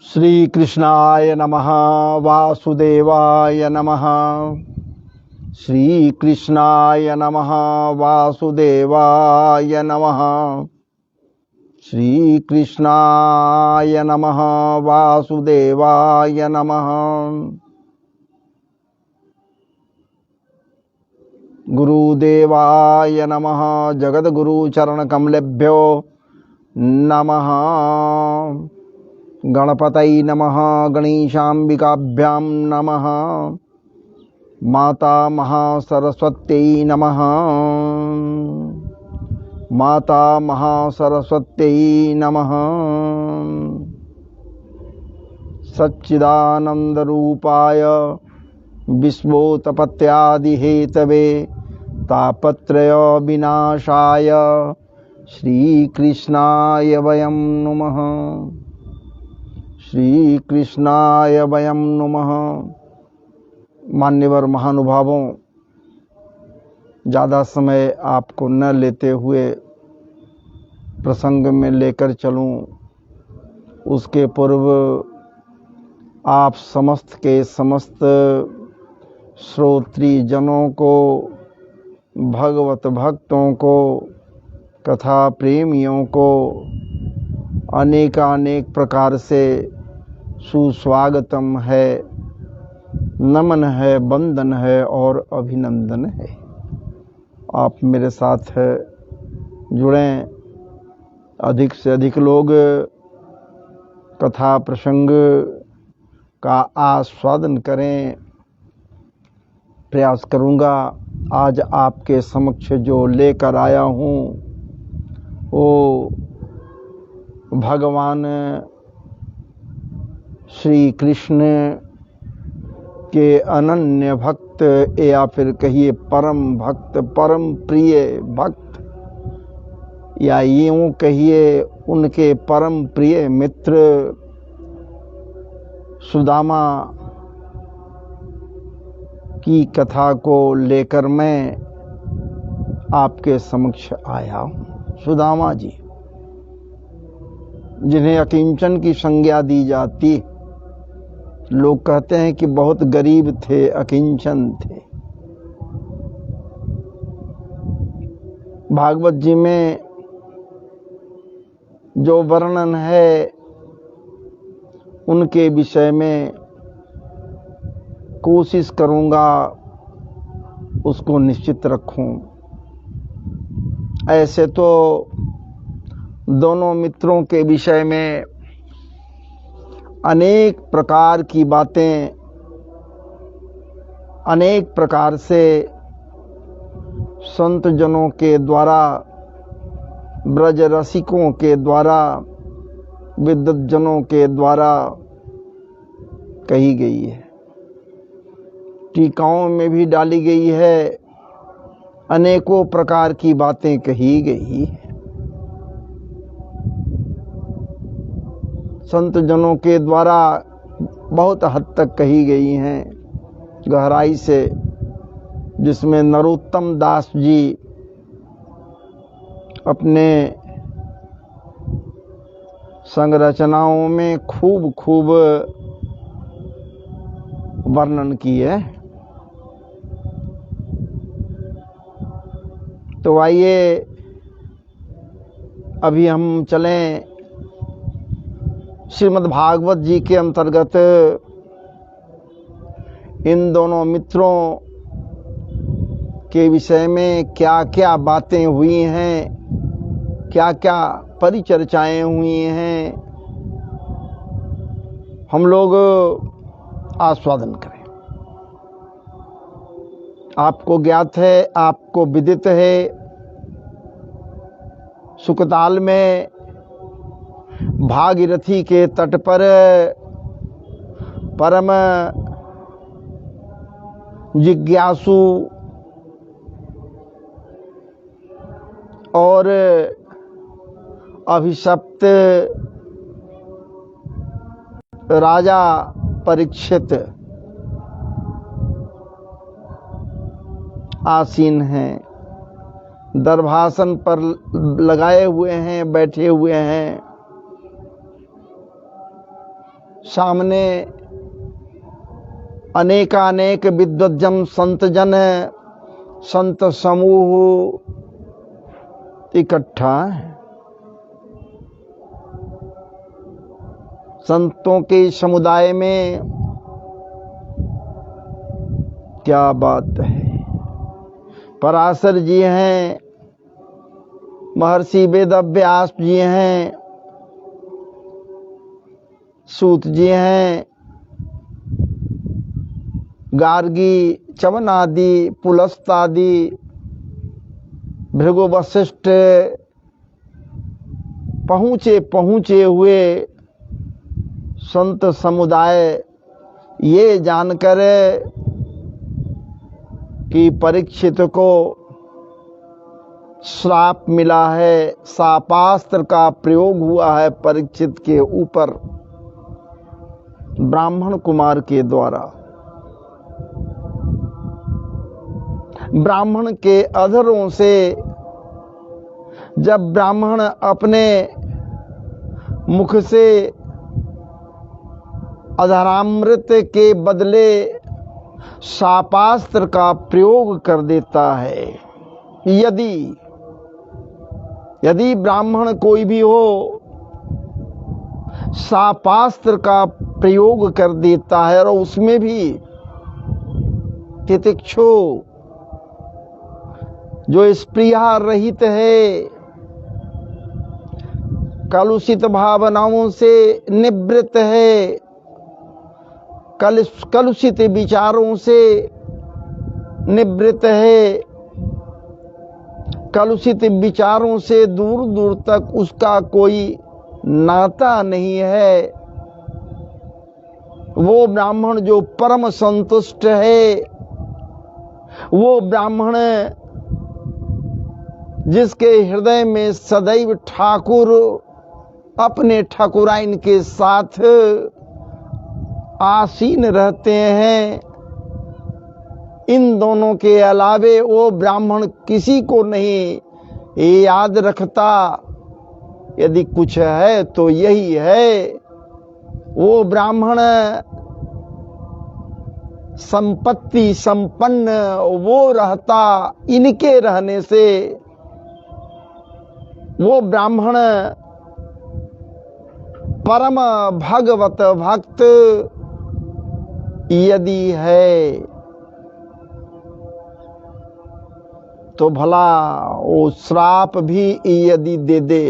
श्री कृष्णाय नमः वासुदेवाय नमः। श्री कृष्णाय नमः वासुदेवाय नमः। श्री कृष्णाय नमः वासुदेवाय नमः। गुरुदेवाय नमः। जगद्गुरु चरण कमलेभ्यो नमः। गणपतये नमः। गणेशाम्बिकाभ्यां नमः। माता महासरस्वत्यै नमः। माता महासरस्वत्यै नमः। सच्चिदानन्दरूपाय विश्वोत्पत्त्यादिहेतवे तापत्रय विनाशाय श्रीकृष्णाय वयं नमः। श्री कृष्णाय वयं नमः। मान्यवर महानुभावों, ज़्यादा समय आपको न लेते हुए प्रसंग में लेकर चलूं, उसके पूर्व आप समस्त के समस्त श्रोत्री जनों को, भगवत भक्तों को, कथा प्रेमियों को अनेकानेक प्रकार से सुस्वागतम है, नमन है, वंदन है और अभिनंदन है। आप मेरे साथ जुड़ें, अधिक से अधिक लोग कथा प्रसंग का आस्वादन करें। प्रयास करूंगा आज आपके समक्ष जो लेकर आया हूँ वो भगवान श्री कृष्ण के अनन्य भक्त, या फिर कहिए परम भक्त, परम प्रिय भक्त, या यूं कहिए उनके परम प्रिय मित्र सुदामा की कथा को लेकर मैं आपके समक्ष आया हूँ। सुदामा जी, जिन्हें अकिंचन की संज्ञा दी जाती, लोग कहते हैं कि बहुत गरीब थे, अकिंचन थे। भागवत जी में जो वर्णन है उनके विषय में कोशिश करूंगा उसको निश्चित रखूं। ऐसे तो दोनों मित्रों के विषय में अनेक प्रकार की बातें, अनेक प्रकार से संत जनों के द्वारा, ब्रज रसिकों के द्वारा, विद्वत जनों के द्वारा कही गई है। टीकाओं में भी डाली गई है, अनेकों प्रकार की बातें कही गई है। संत जनों के द्वारा बहुत हद तक कही गई हैं, गहराई से, जिसमें नरोत्तम दास जी अपने संरचनाओं में खूब खूब वर्णन किए। तो आइए अभी हम चलें श्रीमद् भागवत जी के अंतर्गत इन दोनों मित्रों के विषय में क्या क्या बातें हुई हैं, क्या क्या परिचर्चाएं हुई हैं, हम लोग आस्वादन करें। आपको ज्ञात है, आपको विदित है, सुकताल में भागीरथी के तट पर परम जिज्ञासु और अभिशप्त राजा परीक्षित आसीन हैं, दरभासन पर लगाए हुए हैं, बैठे हुए हैं। सामने अनेकानेक विद्वज्जन संतजन संत समूह इकट्ठा है। संतों के समुदाय में क्या बात है। पराशर जी हैं, महर्षि वेदव्यास जी हैं, सूत जी हैं, गार्गी, चवन आदि, पुलस्त आदि, भृगु वशिष्ठ पहुंचे हुए संत समुदाय ये जानकर कि परीक्षित को श्राप मिला है, शापास्त्र का प्रयोग हुआ है परीक्षित के ऊपर ब्राह्मण कुमार के द्वारा। ब्राह्मण के अधरों से जब ब्राह्मण अपने मुख से अधरामृत के बदले शापास्त्र का प्रयोग कर देता है, यदि ब्राह्मण कोई भी हो शापास्त्र का प्रयोग कर देता है और उसमें भी तितिक्षु जो स्पृहा रहित है, कलुषित भावनाओं से निवृत्त है, कलुषित विचारों से निवृत्त है, कलुषित विचारों से दूर दूर तक उसका कोई नाता नहीं है, वो ब्राह्मण जो परम संतुष्ट है, वो ब्राह्मण जिसके हृदय में सदैव ठाकुर अपने ठाकुराइन के साथ आसीन रहते हैं, इन दोनों के अलावे वो ब्राह्मण किसी को नहीं याद रखता। यदि कुछ है तो यही है, वो ब्राह्मण संपत्ति संपन्न वो रहता। इनके रहने से वो ब्राह्मण परम भगवत भक्त यदि है तो भला वो श्राप भी यदि दे दे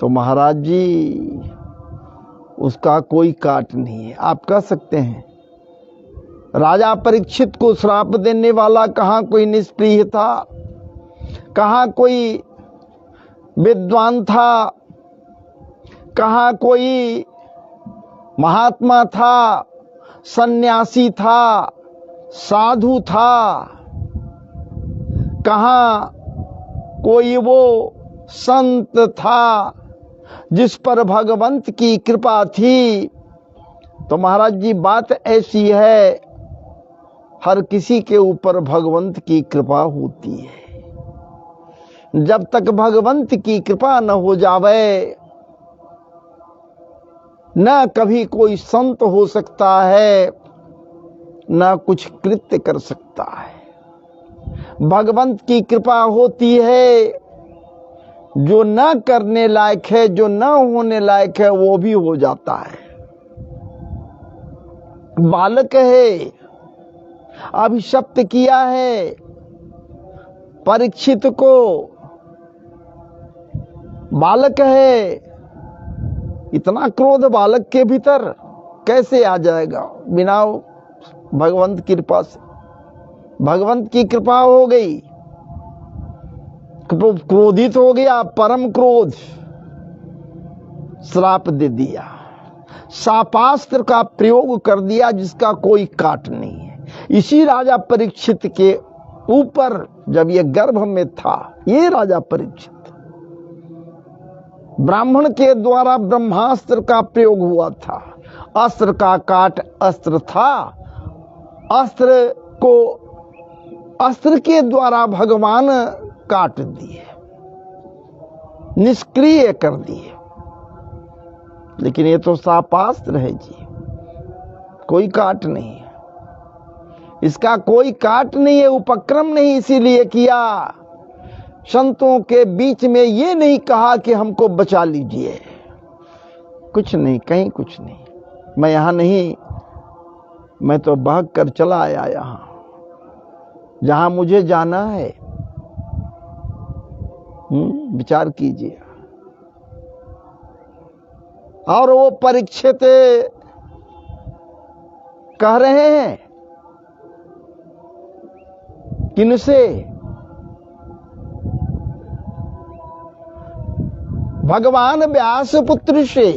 तो महाराज जी उसका कोई काट नहीं है। आप कह सकते हैं राजा परीक्षित को श्राप देने वाला कहाँ कोई निष्प्रिय था, कहाँ कोई विद्वान था, कहाँ कोई महात्मा था, सन्यासी था, साधु था, कहाँ कोई वो संत था जिस पर भगवंत की कृपा थी। तो महाराज जी बात ऐसी है, हर किसी के ऊपर भगवंत की कृपा होती है। जब तक भगवंत की कृपा न हो जावे न कभी कोई संत हो सकता है, न कुछ कृत्य कर सकता है। भगवंत की कृपा होती है, जो न करने लायक है, जो न होने लायक है, वो भी हो जाता है। बालक है, अभिशप्त किया है परीक्षित को, बालक है, इतना क्रोध बालक के भीतर कैसे आ जाएगा बिना भगवंत की कृपा से। भगवंत की कृपा हो गई, क्रोधित हो गया, परम क्रोध, श्राप दे दिया, शापास्त्र का प्रयोग कर दिया जिसका कोई काट नहीं है। इसी राजा परीक्षित के ऊपर जब ये गर्भ में था, ये राजा परीक्षित ब्राह्मण के द्वारा ब्रह्मास्त्र का प्रयोग हुआ था। अस्त्र का काट अस्त्र था, अस्त्र के द्वारा भगवान काट दिए, निष्क्रिय कर दिए। लेकिन ये तो शापास्त्र है जी, कोई काट नहीं है इसका, कोई काट नहीं है, उपक्रम नहीं इसीलिए किया। संतों के बीच में ये नहीं कहा कि हमको बचा लीजिए, कुछ नहीं, कहीं कुछ नहीं। मैं यहां नहीं, मैं तो भाग कर चला आया यहां, जहां मुझे जाना है। विचार कीजिए। और वो परीक्षित कह रहे हैं किनसे? भगवान व्यास पुत्र से।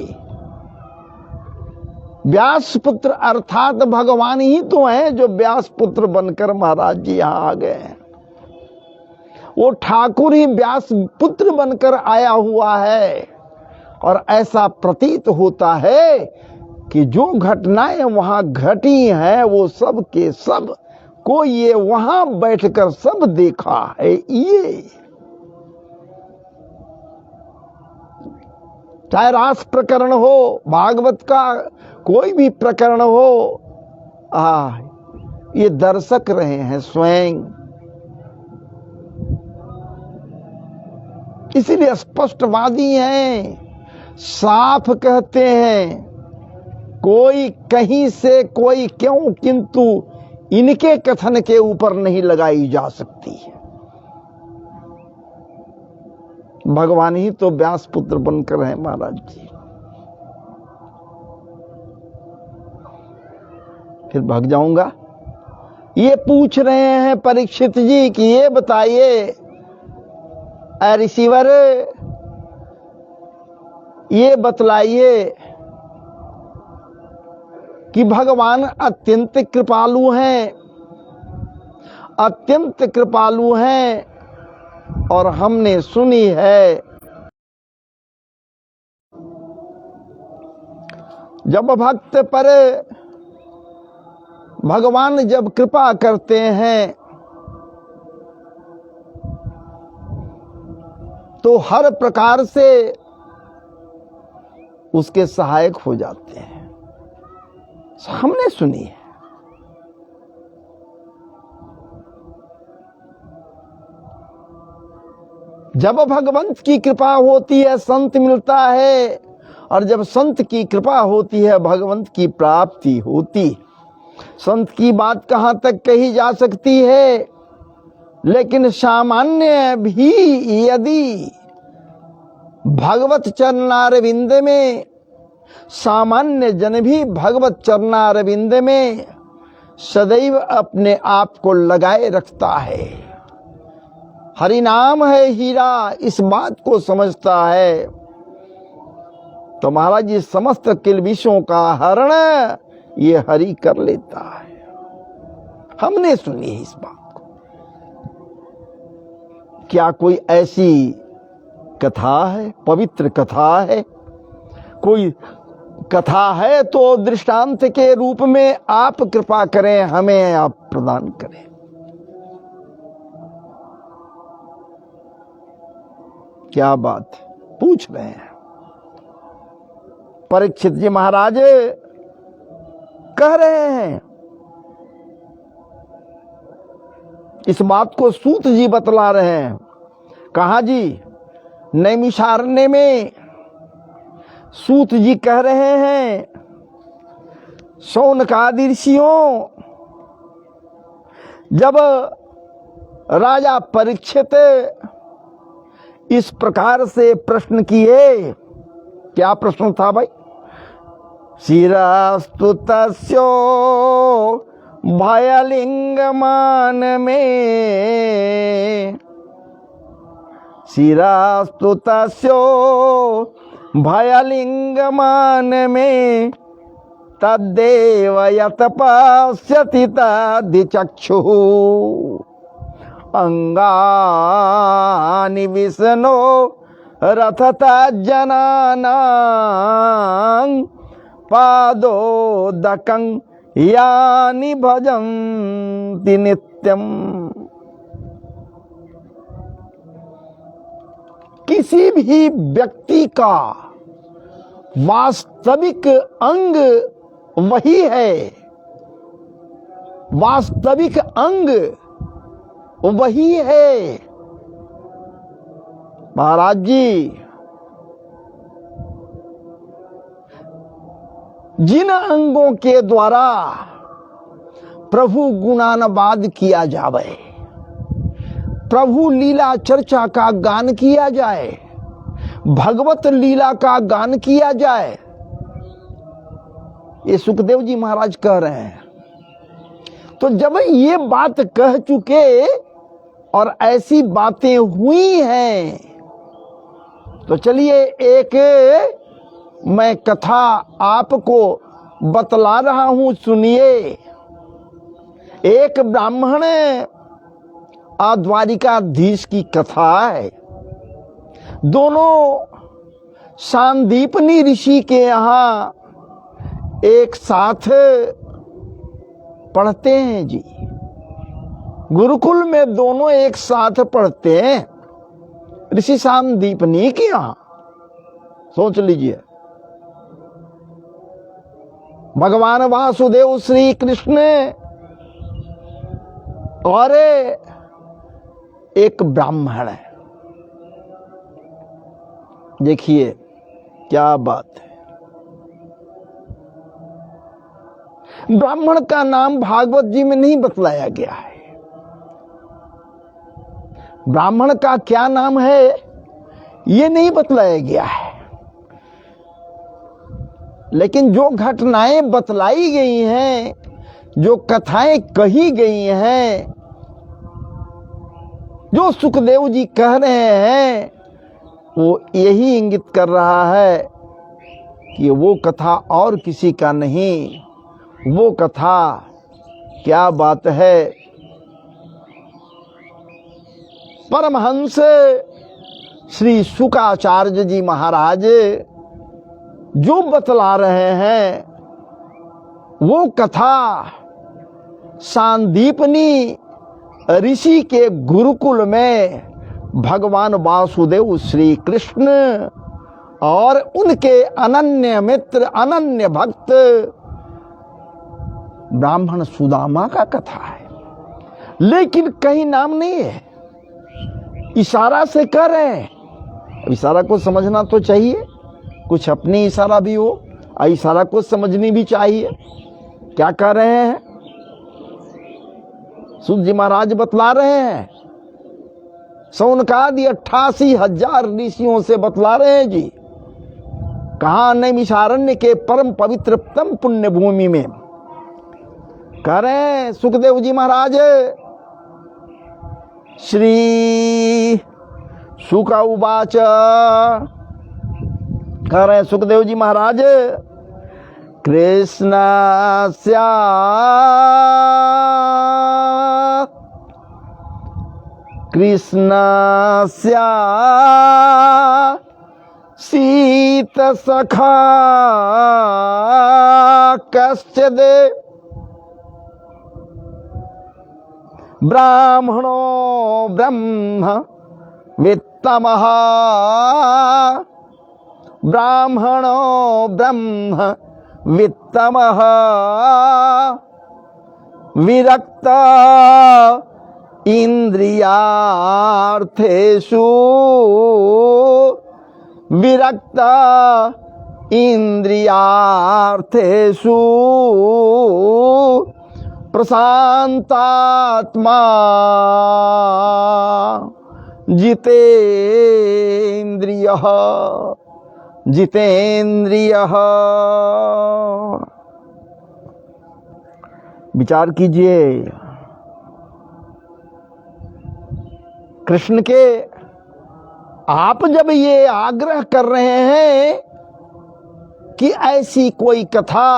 व्यास पुत्र अर्थात भगवान ही तो हैं जो व्यास पुत्र बनकर महाराज जी यहां आ गए हैं। वो ठाकुर ही व्यास पुत्र बनकर आया हुआ है। और ऐसा प्रतीत होता है कि जो घटनाएं वहां घटी हैं वो सब के सब को ये वहां बैठकर सब देखा है। ये चाहे रास प्रकरण हो, भागवत का कोई भी प्रकरण हो, ये दर्शक रहे हैं स्वयं। इसीलिए स्पष्टवादी हैं, साफ कहते हैं, कोई कहीं से कोई क्यों किंतु इनके कथन के ऊपर नहीं लगाई जा सकती है। भगवान ही तो व्यास पुत्र बनकर हैं महाराज जी। फिर भाग जाऊंगा। ये पूछ रहे हैं परीक्षित जी कि ये बताइए रिसीवर, ये बतलाइए कि भगवान अत्यंत कृपालु हैं, अत्यंत कृपालु हैं। और हमने सुनी है जब भक्त पर भगवान जब कृपा करते हैं तो हर प्रकार से उसके सहायक हो जाते हैं। हमने सुनी है। जब भगवंत की कृपा होती है संत मिलता है, और जब संत की कृपा होती है भगवंत की प्राप्ति होती। संत की बात कहां तक कही जा सकती है, लेकिन सामान्य भी यदि भगवत चरणारविंद में, सामान्य जन भी भगवत चरणारविंद में सदैव अपने आप को लगाए रखता है, हरि नाम है हीरा, इस बात को समझता है, तो महाराज जी समस्त किल्बिशों का हरण ये हरि कर लेता है। हमने सुनी है इस बात को। क्या कोई ऐसी कथा है, पवित्र कथा है, कोई कथा है तो दृष्टांत के रूप में आप कृपा करें, हमें आप प्रदान करें। क्या बात पूछ रहे हैं परीक्षित जी महाराज, कह रहे हैं। इस बात को सूत जी बतला रहे हैं। कहा जी? नैमिषारण्य में सूत जी कह रहे हैं, शौनकादि ऋषियों, जब राजा परीक्षित इस प्रकार से प्रश्न किए, क्या प्रश्न था भाई? शिरास्तु तस्यो भयलिंगमान में, शिरास्तु तस्यो भयलिंगमान में, तद्देव यत पश्यति तद्दिचक्षुः, अंगानि विष्णो रथता जनानां, पादोदकं यानि भजन्ति नित्यम। किसी भी व्यक्ति का वास्तविक अंग वही है, वास्तविक अंग वही है। महाराज जी, जिन अंगों के द्वारा प्रभु गुणानुवाद किया जावे, प्रभु लीला चर्चा का गान किया जाए, भगवत लीला का गान किया जाए, ये सुखदेव जी महाराज कह रहे हैं। तो जब ये बात कह चुके और ऐसी बातें हुई हैं, तो चलिए एक मैं कथा आपको बतला रहा हूं, सुनिए। एक ब्राह्मण द्वारिकाधीश की कथा है। दोनों सांदीपनी ऋषि के यहाँ एक साथ पढ़ते हैं जी। गुरुकुल में दोनों एक साथ पढ़ते हैं, ऋषि सांदीपनी के यहाँ। सोच लीजिए, भगवान वासुदेव श्री कृष्ण और एक ब्राह्मण है। देखिए क्या बात है। ब्राह्मण का नाम भागवत जी में नहीं बतलाया गया है। ब्राह्मण का क्या नाम है ये नहीं बतलाया गया है, लेकिन जो घटनाएं बतलाई गई हैं, जो कथाएं कही गई हैं, जो सुखदेव जी कह रहे हैं, वो यही इंगित कर रहा है कि वो कथा और किसी का नहीं, वो कथा क्या बात है, परमहंस श्री शुकाचार्य जी महाराज जो बतला रहे हैं, वो कथा सांदीपनी ऋषि के गुरुकुल में भगवान वासुदेव श्री कृष्ण और उनके अनन्य मित्र, अनन्य भक्त ब्राह्मण सुदामा का कथा है। लेकिन कहीं नाम नहीं है, इशारा से कर रहे हैं। इशारा को समझना तो चाहिए, कुछ अपनी इशारा भी हो, इशारा को समझनी भी चाहिए। क्या कह रहे हैं सूत जी महाराज बतला रहे हैं, सौनकादि 88,000 ऋषियों से बतला रहे हैं जी। कहा नैमिषारण्य के परम पवित्रतम पुण्य भूमि में कह रहे हैं सुखदेव जी महाराज, श्री शुक उवाच, कह रहे हैं सुखदेव जी महाराज, कृष्णस्य सीत सखा कश्चिद ब्राह्मणो ब्रह्म वित्तमः, ब्राह्मणो ब्रह्म वित्तमः, विरक्त इंद्रियार्थेषु, विरक्त इंद्रियार्थेषु, प्रशांतात्मा जितेन्द्रियः, जितेन्द्रियः। विचार कीजिए, कृष्ण के आप जब ये आग्रह कर रहे हैं कि ऐसी कोई कथा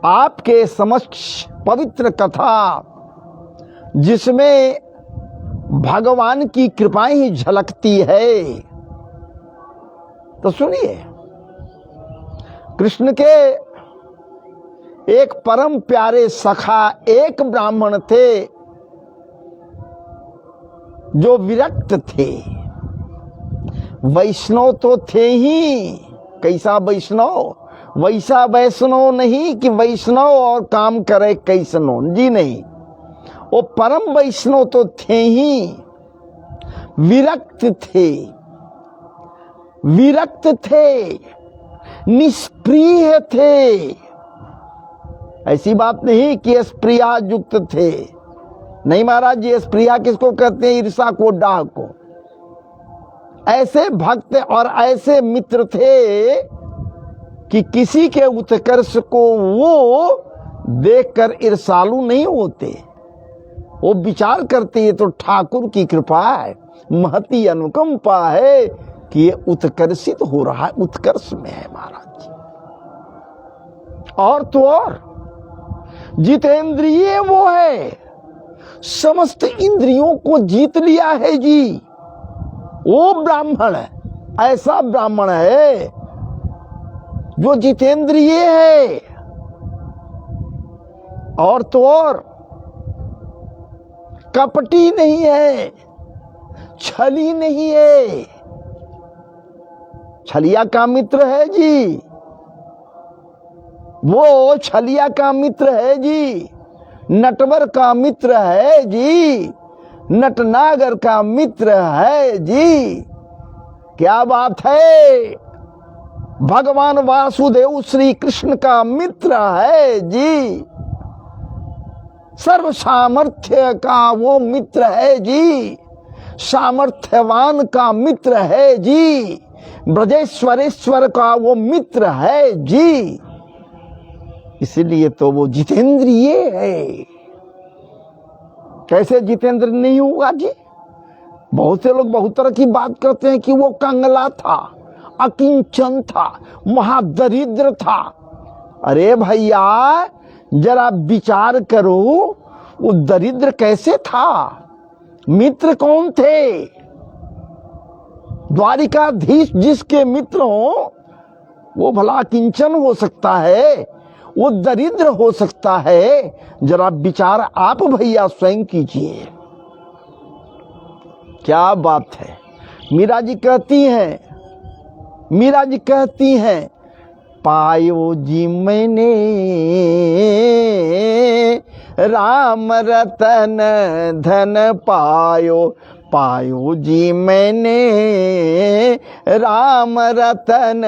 आपके समक्ष, पवित्र कथा जिसमें भगवान की कृपा ही झलकती है, तो सुनिए। कृष्ण के एक परम प्यारे सखा एक ब्राह्मण थे जो विरक्त थे। वैष्णव तो थे ही, कैसा वैष्णव? वैसा वैष्णव नहीं कि वैष्णव और काम करे कैसनो, जी नहीं। वो परम वैष्णव तो थे ही, विरक्त थे, विरक्त थे, निष्प्रिय थे। ऐसी बात नहीं कि स्प्रिया युक्त थे। नहीं महाराज जी, स्प्रिया किसको कहते हैं? ईर्षा को, डाह को। ऐसे भक्त और ऐसे मित्र थे कि किसी के उत्कर्ष को वो देखकर ईर्षालु नहीं होते। वो विचार करते ये तो ठाकुर की कृपा है, महती अनुकंपा है कि ये उत्कर्षित हो रहा है, उत्कर्ष में है महाराज जी। और तो और जितेंद्रिय वो है, समस्त इंद्रियों को जीत लिया है जी। वो ब्राह्मण है, ऐसा ब्राह्मण है जो जितेंद्रिय है। और तो और कपटी नहीं है, छली नहीं है। छलिया का मित्र है जी, वो छलिया का मित्र है जी, नटवर का मित्र है जी, नटनागर का मित्र है जी। क्या बात है, भगवान वासुदेव श्री कृष्ण का मित्र है जी, सर्व सामर्थ्य का वो मित्र है जी, सामर्थ्यवान का मित्र है जी, ब्रजेश्वरेश्वर का वो मित्र है जी। इसलिए तो वो जितेंद्रिय है। कैसे जितेंद्र नहीं होगा जी? बहुत से लोग बहुत तरह की बात करते हैं कि वो कंगला था, अकिंचन था, महादरिद्र था। अरे भैया जरा विचार करो, वो दरिद्र कैसे था? मित्र कौन थे? द्वारिकाधीश जिसके मित्र हो वो भला किंचन हो सकता है, वो दरिद्र हो सकता है। जरा विचार आप भैया स्वयं कीजिए। क्या बात है। मीरा जी कहती हैं, पायो जी मैंने राम रतन धन पायो, पायो जी मैंने राम रतन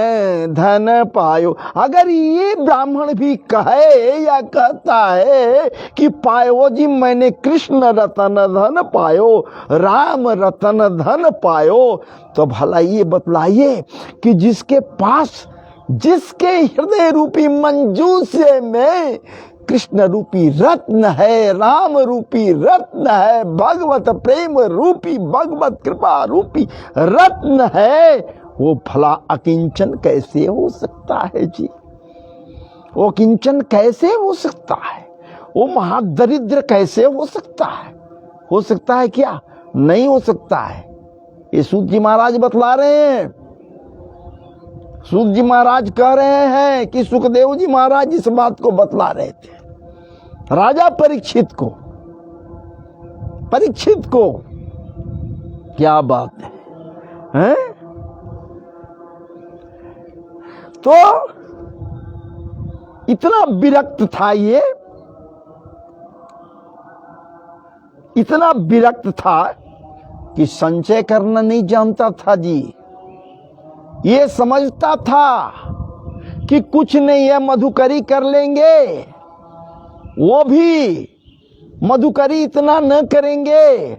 धन पायो। अगर ये ब्राह्मण भी कहे या कहता है कि पायो जी मैंने कृष्ण रतन धन पायो, राम रतन धन पायो, तो भला ये बतलाइए कि जिसके पास, जिसके हृदय रूपी मंजूषे में कृष्ण रूपी रत्न है, राम रूपी रत्न है, भगवत प्रेम रूपी, भगवत कृपा रूपी रत्न है, वो भला अकिंचन कैसे हो सकता है जी? वो किंचन कैसे हो सकता है? वो महादरिद्र कैसे हो सकता है? हो सकता है क्या? नहीं हो सकता है। ये सूत जी महाराज बतला रहे हैं। सूत जी महाराज कह रहे हैं कि सुखदेव जी महाराज इस बात को बतला रहे थे राजा परीक्षित को। क्या बात है, हैं? तो इतना विरक्त था, ये इतना विरक्त था कि संचय करना नहीं जानता था जी। ये समझता था कि कुछ नहीं है, मधुकरी कर लेंगे, वो भी मधुकरी इतना न करेंगे,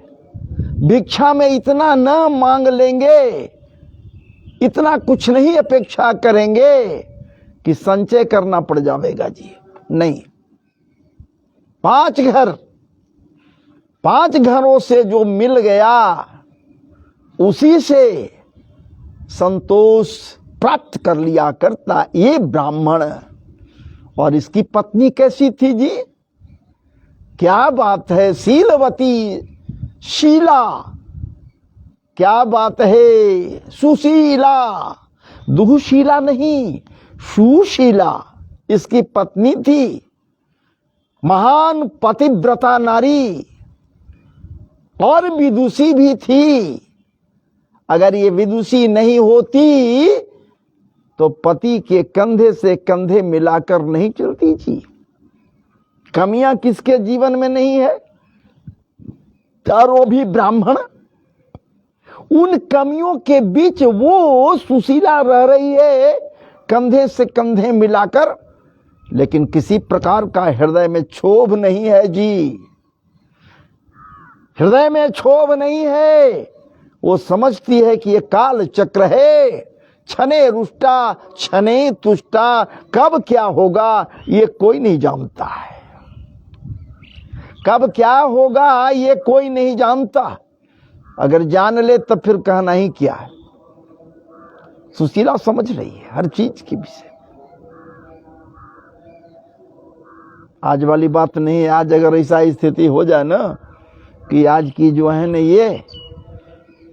भिक्षा में इतना न मांग लेंगे, इतना कुछ नहीं अपेक्षा करेंगे कि संचय करना पड़ जाएगा जी। नहीं, 5 घरों से जो मिल गया उसी से संतोष प्राप्त कर लिया करता ये ब्राह्मण। और इसकी पत्नी कैसी थी जी? क्या बात है, शीलवती, शीला, क्या बात है, सुशीला, दुःशीला नहीं, सुशीला इसकी पत्नी थी। महान पतिव्रता नारी और विदुषी भी थी। अगर ये विदुषी नहीं होती तो पति के कंधे से कंधे मिलाकर नहीं चलती जी। कमियां किसके जीवन में नहीं है, और वो भी ब्राह्मण। उन कमियों के बीच वो सुशीला रह रही है कंधे से कंधे मिलाकर, लेकिन किसी प्रकार का हृदय में क्षोभ नहीं है जी। हृदय में क्षोभ नहीं है। वो समझती है कि ये काल चक्र है, क्षणे रुष्टा क्षणे तुष्टा, कब क्या होगा ये कोई नहीं जानता है। कब क्या होगा ये कोई नहीं जानता। अगर जान ले तब फिर कहना ही क्या है। सुशीला समझ रही है हर चीज के विषय। आज वाली बात नहीं है। आज अगर ऐसा स्थिति हो जाए ना कि आज की जो है ना ये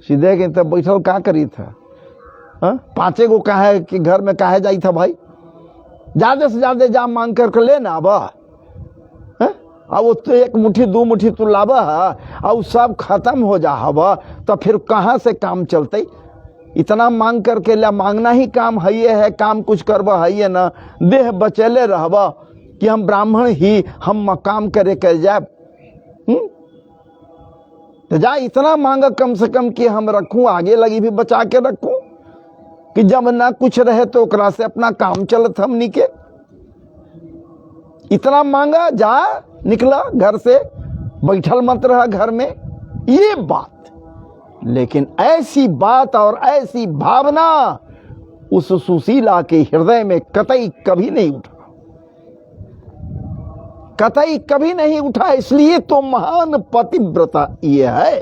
सीधे के तब बैठल का करी था, पांचे को कहा कि घर में कहा जाई था भाई, ज्यादा से ज्यादा जा मांग कर लेना अब वो तो एक मुट्ठी दो मुट्ठी तू लाबा और सब खत्म हो जा हवा, तो फिर कहां से काम चलते। इतना मांग करके ला, मांगना ही काम है ये है, काम कुछ करवा है ये ना, देह बचेले रहबा कि हम ब्राह्मण ही हम मकाम करे कर जाए। तो जा इतना मांगा कम से कम कि हम रखूं, आगे लगी भी बचा के रखूं कि जब ना कुछ रहे तो ओकरा से अपना काम चलत हमनी के। इतना मांगा, जा निकला घर से, बैठल मत रहा घर में, ये बात। लेकिन ऐसी बात और ऐसी भावना उस सुशीला के हृदय में कतई कभी नहीं उठा, कतई कभी नहीं उठा। इसलिए तो महान पतिव्रता ये है,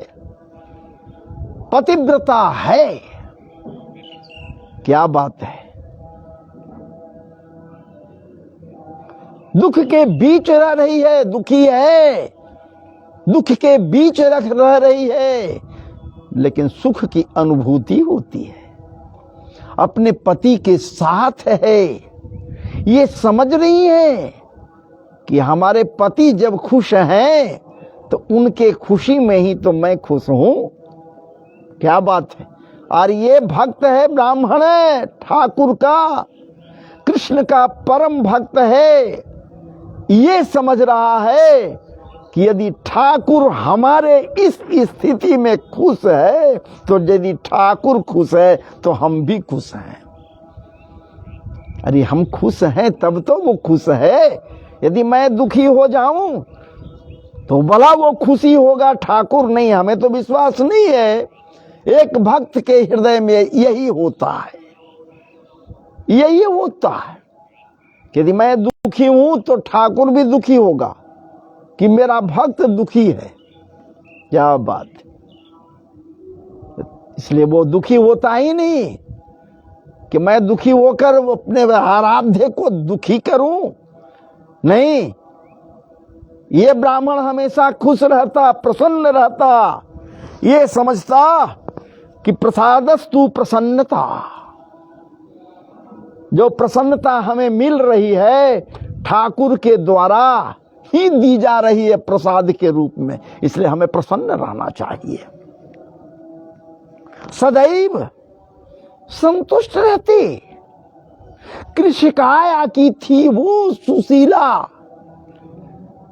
पतिव्रता है। क्या बात है। दुख के बीच रह रही है, दुखी है, दुख के बीच रह रही है, लेकिन सुख की अनुभूति होती है, अपने पति के साथ है। ये समझ रही है कि हमारे पति जब खुश हैं तो उनके खुशी में ही तो मैं खुश हूं। क्या बात है। और ये भक्त है, ब्राह्मण है, ठाकुर का, कृष्ण का परम भक्त है। ये समझ रहा है कि यदि ठाकुर हमारे इस स्थिति में खुश है तो यदि ठाकुर खुश है तो हम भी खुश हैं। अरे हम खुश हैं तब तो वो खुश है। यदि मैं दुखी हो जाऊं तो भला वो खुशी होगा, ठाकुर नहीं। हमें तो विश्वास नहीं है। एक भक्त के हृदय में यही होता है, यही होता है। यदि मैं दुखी हूं तो ठाकुर भी दुखी होगा कि मेरा भक्त दुखी है। क्या बात। इसलिए वो दुखी होता ही नहीं कि मैं दुखी होकर अपने आराध्य को दुखी करूं। नहीं, ये ब्राह्मण हमेशा खुश रहता, प्रसन्न रहता। ये समझता कि प्रसादस्तु प्रसन्नता, जो प्रसन्नता हमें मिल रही है ठाकुर के द्वारा ही दी जा रही है प्रसाद के रूप में। इसलिए हमें प्रसन्न रहना चाहिए, सदैव संतुष्ट रहती। कृषिकाया की थी वो सुशीला,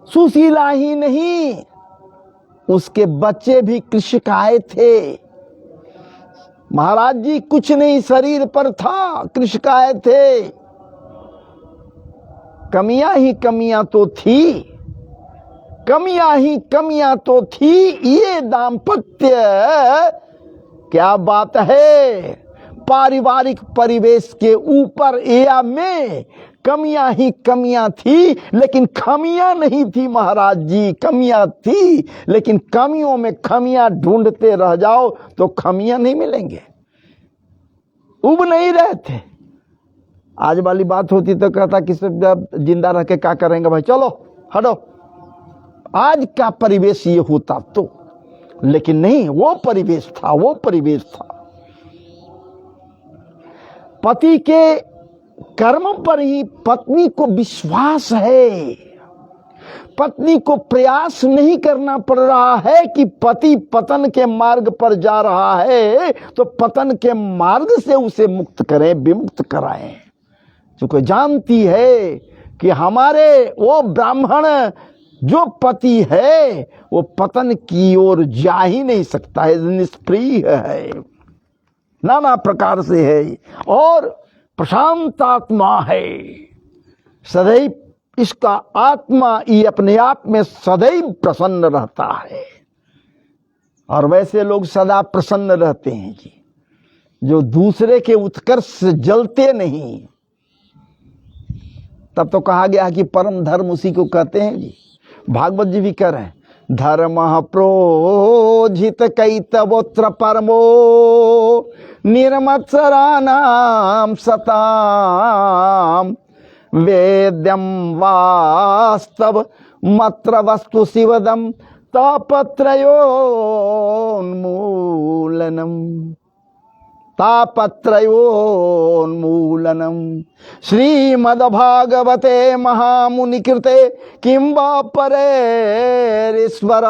सुशीला ही नहीं उसके बच्चे भी कृषिकाय थे। महाराज जी कुछ नहीं शरीर पर था, कृषिकाय थे। कमियां ही कमियां तो थी, कमियां ही कमियां तो थी। ये दाम्पत्य क्या बात है, पारिवारिक परिवेश के ऊपर या में कमियां ही कमियां थी, लेकिन खमियां नहीं थी महाराज जी। कमियां थी, लेकिन कमियों में खमियां ढूंढते रह जाओ तो खमियां नहीं मिलेंगे, उब नहीं रहते। आज वाली बात होती तो कहता कि सब जिंदा रह के क्या करेंगे भाई, चलो हटो। आज का परिवेश ये होता तो, लेकिन नहीं, वो परिवेश था, वो परिवेश था। पति के कर्म पर ही पत्नी को विश्वास है, पत्नी को प्रयास नहीं करना पड़ रहा है कि पति पतन के मार्ग पर जा रहा है तो पतन के मार्ग से उसे मुक्त करें, विमुक्त कराएं। क्योंकि जानती है कि हमारे वो ब्राह्मण जो पति है वो पतन की ओर जा ही नहीं सकता है, निष्प्रिय है, नाना प्रकार से है और प्रशांत आत्मा है। सदैव इसका आत्मा ये अपने आप में सदैव प्रसन्न रहता है। और वैसे लोग सदा प्रसन्न रहते हैं जी जो दूसरे के उत्कर्ष से जलते नहीं। तब तो कहा गया कि परम धर्म उसी को कहते हैं जी। भागवत जी भी कह रहे हैं, धर्म प्रोजित कैतवोत्र परमो निर्मत्सराणाम सताम वेद्यम वास्तव मत्र वस्तु शिवदम तापत्रयोन्मूलनम तापत्रयोन्मूलनम श्रीमद्भागवते महामुनिकृते किं वा परेरीश्वर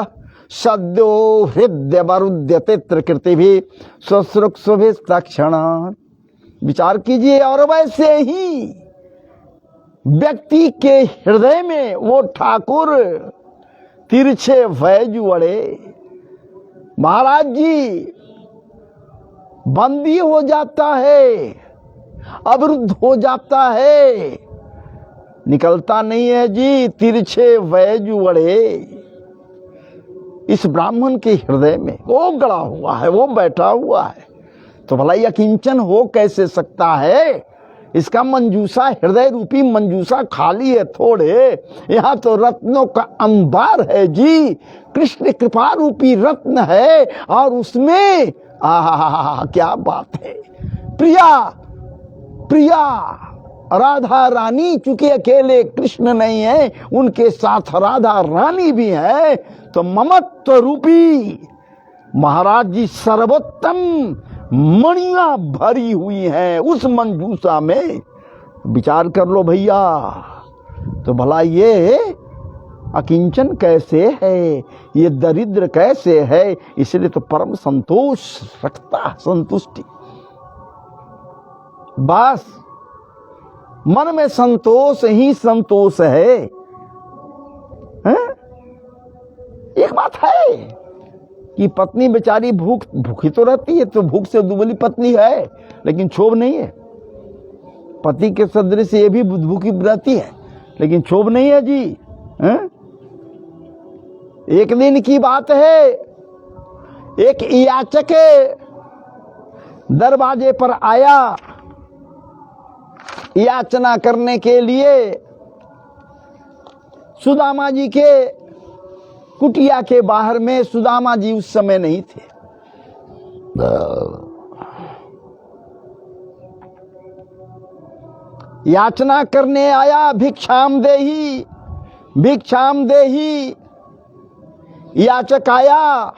सद्यो हृदय वरुद्यते त्रिकृति भी शुश्रूषुभिस्तक्षणात्। विचार कीजिए। और वैसे ही व्यक्ति के हृदय में वो ठाकुर तिरछे भयजु अड़े। महाराज जी बंदी हो जाता है, अवरुद्ध हो जाता है, निकलता नहीं है जी, तिरछे वैजु अड़े। इस ब्राह्मण के हृदय में वो गड़ा हुआ है, वो बैठा हुआ है, तो भला यह किंचन हो कैसे सकता है? इसका मंजूसा, हृदय रूपी मंजूसा खाली है थोड़े, यहाँ तो रत्नों का अंबार है जी। कृष्ण कृपा रूपी रत्न है और उसमें क्या बात है। प्रिया प्रिया राधा रानी, चूंकि अकेले कृष्ण नहीं है, उनके साथ राधा रानी भी है, तो ममत्व रूपी महाराज जी सर्वोत्तम मणियां भरी हुई हैं उस मंजूसा में। विचार कर लो भैया, तो भला ये अकिंचन कैसे है, ये दरिद्र कैसे है? इसलिए तो परम संतोष रखता, संतुष्टि। बस मन में संतोष ही संतोष है। एक बात है कि पत्नी बेचारी भूखी तो रहती है, तो भूख से दुबली पत्नी है, लेकिन क्षोभ नहीं है। पति के सदृश ये भी भूखी रहती है, लेकिन क्षोभ नहीं है जी। एक दिन की बात है, एक याचक दरवाजे पर आया याचना करने के लिए। सुदामा जी के कुटिया के बाहर में, सुदामा जी उस समय नहीं थे। याचना करने आया, भिक्षाम देही भिक्षाम देही। याचक आया,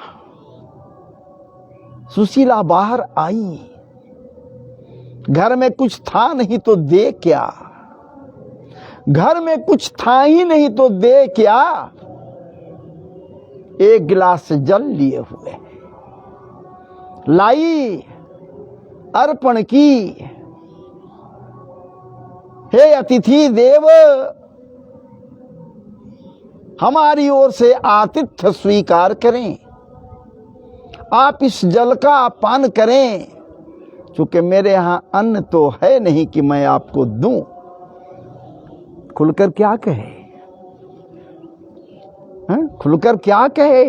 सुशीला बाहर आई, घर में कुछ था नहीं तो दे क्या, घर में कुछ था ही नहीं तो दे क्या, एक गिलास जल लिए हुए लाई, अर्पण की। हे अतिथि देव, हमारी ओर से आतिथ्य स्वीकार करें, आप इस जल का पान करें, क्योंकि मेरे यहां अन्न तो है नहीं कि मैं आपको दूं। खुलकर क्या कहे, खुलकर क्या कहे?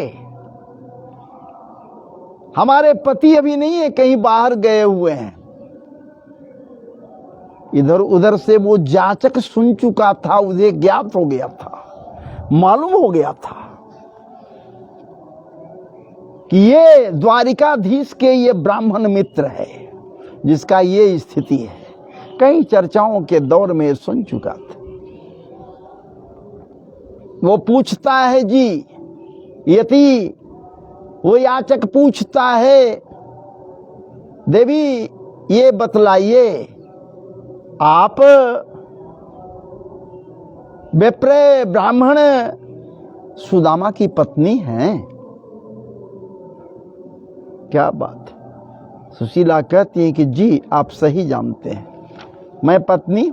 हमारे पति अभी नहीं है, कहीं बाहर गए हुए हैं। इधर उधर से वो जाचक सुन चुका था, उसे ज्ञात हो गया था, मालूम हो गया था कि ये द्वारिकाधीश के ये ब्राह्मण मित्र है जिसका ये स्थिति है। कई चर्चाओं के दौर में सुन चुका था। वो पूछता है जी, यति वो याचक पूछता है, देवी ये बतलाइए, आप विप्र ब्राह्मण सुदामा की पत्नी हैं। क्या बात है। सुशीला कहती है कि जी आप सही जानते हैं, मैं पत्नी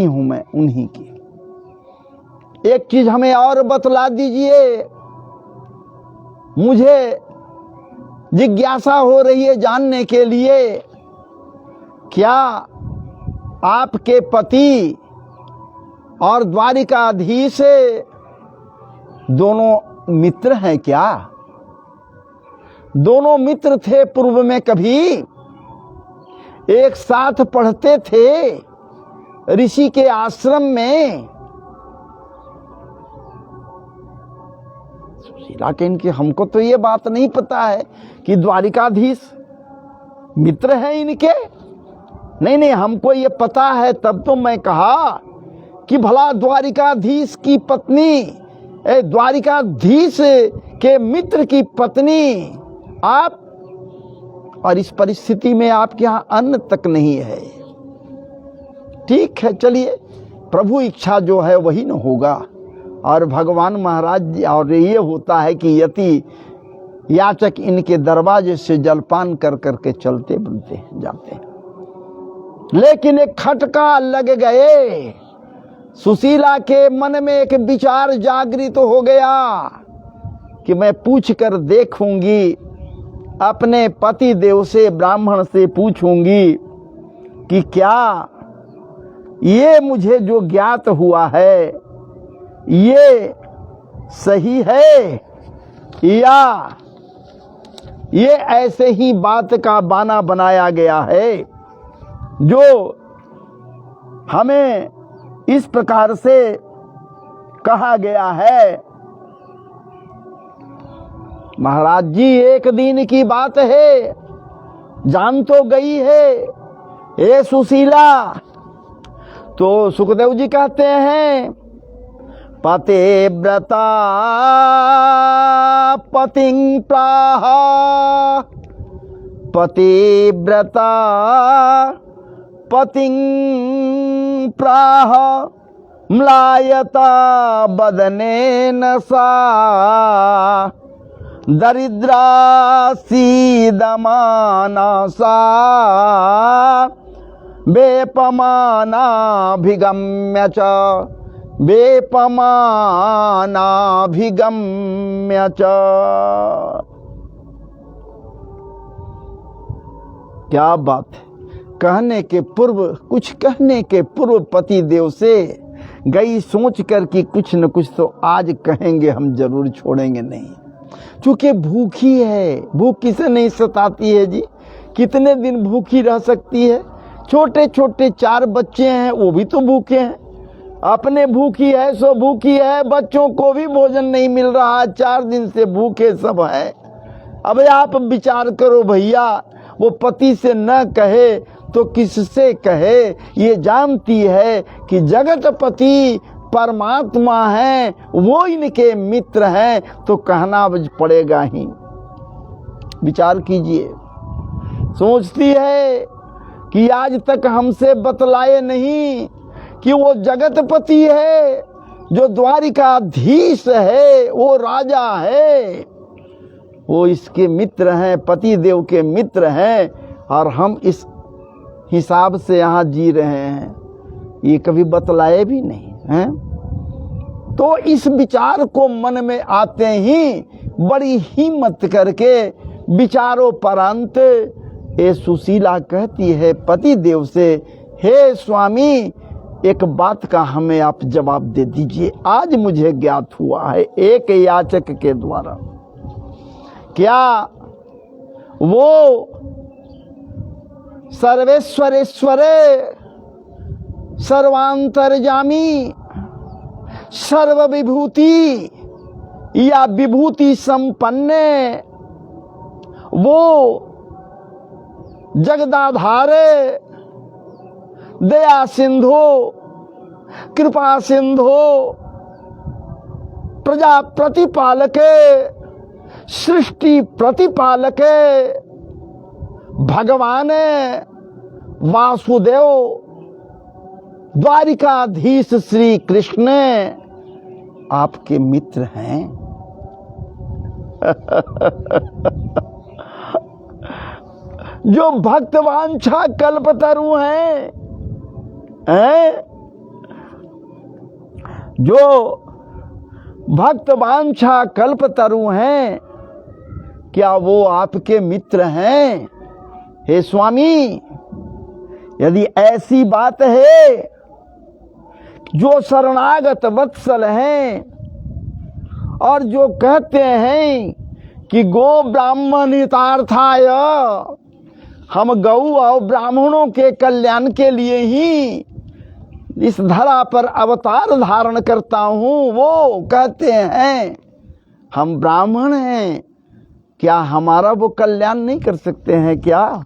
हूं मैं उन्हीं की। एक चीज हमें और बतला दीजिए, मुझे जिज्ञासा हो रही है जानने के लिए, क्या आपके पति और द्वारिकाधीश दोनों मित्र हैं क्या? दोनों मित्र थे, पूर्व में कभी एक साथ पढ़ते थे ऋषि के आश्रम में। इनके हमको तो ये बात नहीं पता है कि द्वारिकाधीश मित्र हैं इनके। नहीं, हमको ये पता है, तब तो मैं कहा कि भला द्वारिकाधीश की पत्नी, द्वारिकाधीश के मित्र की पत्नी आप, और इस परिस्थिति में आपके यहां अन्न तक नहीं है। ठीक है, चलिए, प्रभु इच्छा जो है वही न होगा। और भगवान महाराज, और ये होता है कि यति याचक इनके दरवाजे से जलपान कर करके चलते बनते जाते हैं। लेकिन एक खटका लग गए। सुशीला के मन में एक विचार जागृत हो गया कि मैं पूछ कर देखूंगी, अपने पति देव से, ब्राह्मण से पूछूंगी कि क्या ये मुझे जो ज्ञात हुआ है ये सही है, या ये ऐसे ही बात का बाना बनाया गया है जो हमें इस प्रकार से कहा गया है। महाराज जी, एक दिन की बात है, जान तो गई है ए सुशीला। तो सुखदेव जी कहते हैं, पतिव्रता पतिं प्राह, पतिव्रता पतिं प्राह, म्लायता बदनेन सा, दरिद्रा सीदमाना सा, वेपमानाभिगम्य च, वेपमानाभिगम्य च। क्या बात है। कहने के पूर्व, कुछ कहने के पूर्व पति देव से गई सोच कर कि कुछ न कुछ तो आज कहेंगे, हम जरूर छोड़ेंगे नहीं। चूंकि भूखी है, भूख किसे नहीं सताती है जी, कितने दिन भूखी रह सकती है। छोटे छोटे 4 बच्चे हैं, वो भी तो भूखे हैं। अपने भूखी है सो भूखी है, बच्चों को भी भोजन नहीं मिल रहा, 4 दिन से भूखे सब हैं। अब आप विचार करो भैया, वो पति से न कहे तो किससे कहे। ये जानती है कि जगतपति परमात्मा है, वो इनके मित्र हैं, तो कहना पड़ेगा ही। विचार कीजिए। सोचती है कि आज तक हमसे बतलाए नहीं कि वो जगतपति है, जो द्वारिकाधीश है, वो राजा है, वो इसके मित्र हैं, पति देव के मित्र हैं, और हम इस हिसाब से यहाँ जी रहे हैं, ये कभी बतलाए भी नहीं हैं। तो इस विचार को मन में आते ही बड़ी हिम्मत करके विचारों परांत ये सुशीला कहती है पति देव से, हे स्वामी, एक बात का हमें आप जवाब दे दीजिए। आज मुझे ज्ञात हुआ है एक याचक के द्वारा, क्या वो सर्वेश्वरेश्वरे, सर्वांतर्यामी, सर्वविभूति या विभूति संपन्न, वो जगदाधारे, दया सिंधु, कृपा सिंधु, प्रजा प्रतिपालक, सृष्टि प्रतिपालक भगवान वासुदेव, द्वारिकाधीश श्री कृष्ण, आपके मित्र हैं। जो भक्तवांछा कल्पतरु हैं, जो भक्तवांछा कल्पतरु हैं, क्या वो आपके मित्र हैं? हे स्वामी, यदि ऐसी बात है, जो शरणागत वत्सल हैं और जो कहते हैं कि गो ब्राह्मण हितार्थाय, हम गौ और ब्राह्मणों के कल्याण के लिए ही इस धरा पर अवतार धारण करता हूँ, वो कहते हैं हम ब्राह्मण हैं, क्या हमारा वो कल्याण नहीं कर सकते हैं क्या?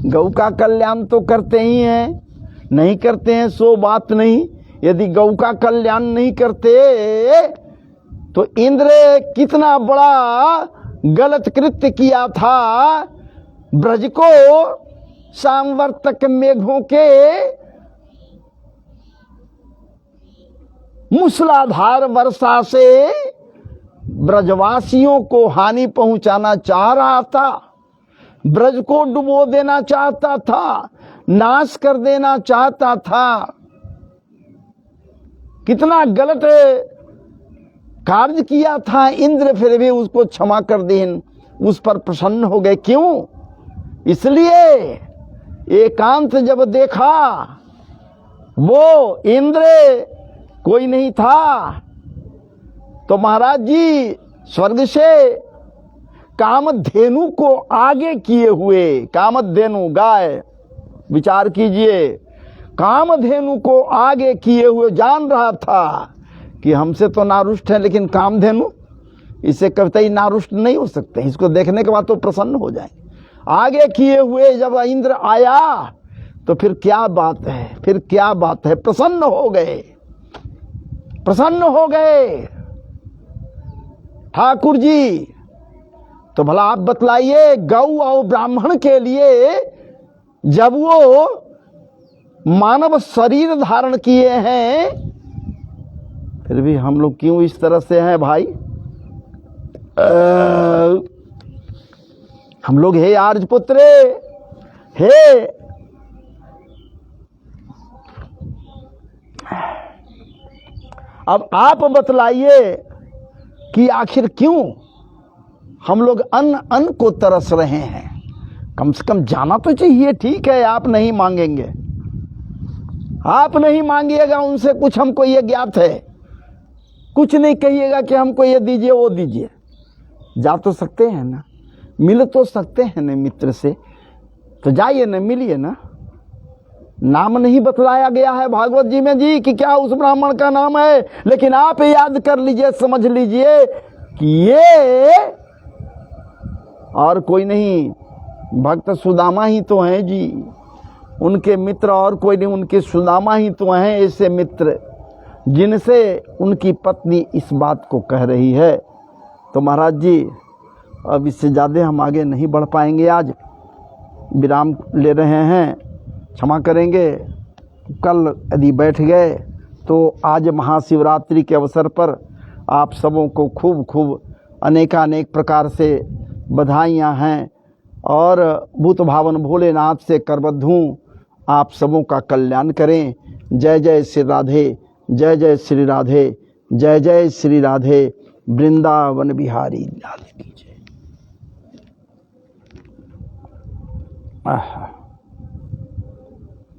गौ का कल्याण तो करते ही हैं, नहीं करते हैं सो बात नहीं। यदि गौ का कल्याण नहीं करते तो इंद्र कितना बड़ा गलत कृत्य किया था, ब्रज को सांवर्तक मेघों के मूसलाधार वर्षा से ब्रजवासियों को हानि पहुंचाना चाह रहा था, ब्रज को डुबो देना चाहता था, नाश कर देना चाहता था। कितना गलत कार्य किया था इंद्र, फिर भी उसको क्षमा कर दें, उस पर प्रसन्न हो गए। क्यों? इसलिए एकांत जब देखा, वो इंद्र कोई नहीं था, तो महाराज जी स्वर्ग से कामधेनु को आगे किए हुए, कामधेनु गाय, विचार कीजिए, कामधेनु को आगे किए हुए जान रहा था कि हमसे तो नारुष्ट है, लेकिन कामधेनु इससे कतई नारुष्ट नहीं हो सकते, इसको देखने के बाद तो प्रसन्न हो जाए। आगे किए हुए जब इंद्र आया तो फिर क्या बात है, फिर क्या बात है, प्रसन्न हो गए, प्रसन्न हो गए। ठाकुर जी, तो भला आप बतलाइए, गौ और ब्राह्मण के लिए जब वो मानव शरीर धारण किए हैं, फिर भी हम लोग क्यों इस तरह से हैं भाई? हम लोग हे आर्यपुत्र, हे अब आप बतलाइए कि आखिर क्यों हम लोग अन्न को तरस रहे हैं? कम से कम जाना तो चाहिए। ठीक है, आप नहीं मांगेंगे, आप नहीं मांगिएगा उनसे कुछ, हमको ये ज्ञात है। कुछ नहीं कहिएगा कि हमको ये दीजिए वो दीजिए। जा तो सकते हैं ना, मिल तो सकते हैं ना मित्र से, तो जाइए ना, मिलिए ना। नाम नहीं बतलाया गया है भागवत जी में जी कि क्या उस ब्राह्मण का नाम है, लेकिन आप याद कर लीजिए, समझ लीजिए कि ये और कोई नहीं, भक्त सुदामा ही तो हैं जी, उनके मित्र और कोई नहीं, उनके सुदामा ही तो हैं ऐसे मित्र जिनसे उनकी पत्नी इस बात को कह रही है। तो महाराज जी, अब इससे ज़्यादा हम आगे नहीं बढ़ पाएंगे, आज विराम ले रहे हैं, क्षमा करेंगे। कल यदि बैठ गए तो आज महाशिवरात्रि के अवसर पर आप सबों को खूब खूब अनेकानेक प्रकार से बधाइयाँ हैं, और भूत भावन भोलेनाथ से करबद्ध हूँ आप सबों का कल्याण करें। जय जय श्री राधे, जय जय श्री राधे, जय जय श्री राधे, वृंदावन बिहारी लाल की जय।